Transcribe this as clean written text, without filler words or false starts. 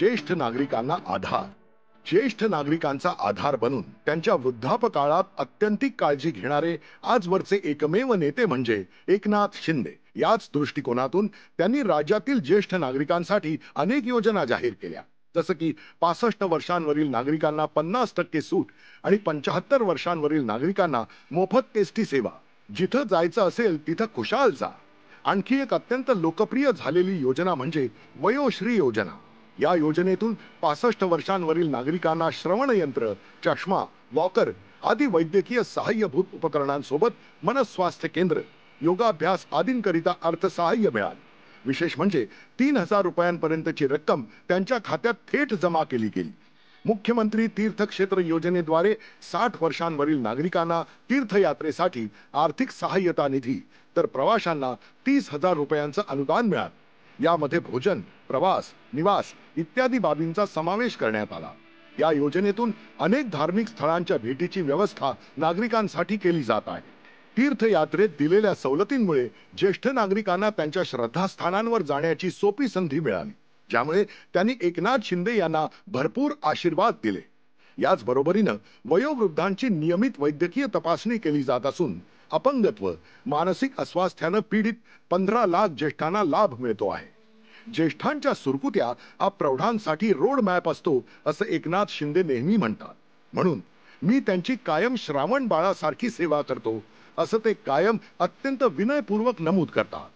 ज्येष्ठ नागरिकांना आधार. ज्येष्ठ नागरिकांचा आधार बनून त्यांच्या वृद्धापकाळात अत्यंतिक काळजी घेणारे आजवरचे एकमेव नेते म्हणजे एकनाथ शिंदे. याच दृष्टिकोनातून त्यांनी राज्यातील ज्येष्ठ नागरिकांसाठी अनेक योजना जाहीर केल्या, जसं की 65 वर्षांवरील नागरिकांना 50% सूट आणि 75 वर्षांवरील नागरिकांना मोफत एसटी सेवा. जिथं जायचं असेल तिथं खुशाल जा. आणखी एक अत्यंत लोकप्रिय झालेली योजना म्हणजे वयोश्री योजना. या योजनेतून 65 वर्षांवरील नागरिकांना श्रवण यंत्र, चष्मा, वॉकर आदी वैद्यकीय सहाय्यभूत उपकरणांसोबत मनस्वास्थ्य केंद्र, योगाभ्यास आदींकरिता अर्थसहाय्य मिळाले. विशेष म्हणजे 3,000 रुपयांपर्यंतची रक्कम त्यांच्या खात्यात थेट जमा केली गेली. मुख्यमंत्री तीर्थक्षेत्र योजनेद्वारे 60 वर्षांवरील नागरिकांना तीर्थयात्रेसाठी आर्थिक सहाय्यता निधी, तर प्रवाशांना 30,000 रुपयांचं अनुदान मिळालं. यामध्ये भोजन, प्रवास, निवास इत्यादी बाबींचा समावेश करण्यात आला. या योजनेतून अनेक धार्मिक स्थळांच्या भेटीची व्यवस्था नागरिकांसाठी केली जात आहे. तीर्थयात्रेत दिलेल्या सवलतींमुळे ज्येष्ठ नागरिकांना त्यांच्या श्रद्धास्थानांवर जाण्याची सोपी संधी मिळाली, ज्यामुळे त्यांनी एकनाथ शिंदे यांना भरपूर आशीर्वाद दिले. याच बरोबरीनं वयोवृद्धांची नियमित वैद्यकीय तपासणी केली जात असून अपंगत्व, मानसिक अस्वास्थ्यानं पीडित 15 लाख ज्येष्ठांना लाभ मिळतो आहे. ज्येष्ठांच्या सुरकुत्या हा प्रौढांसाठी रोड मॅप असतो, असं एकनाथ शिंदे नेहमी म्हणतात. म्हणून मी त्यांची कायम श्रावण बाळासारखी सेवा करतो, असं ते कायम अत्यंत विनयपूर्वक नमूद करतात.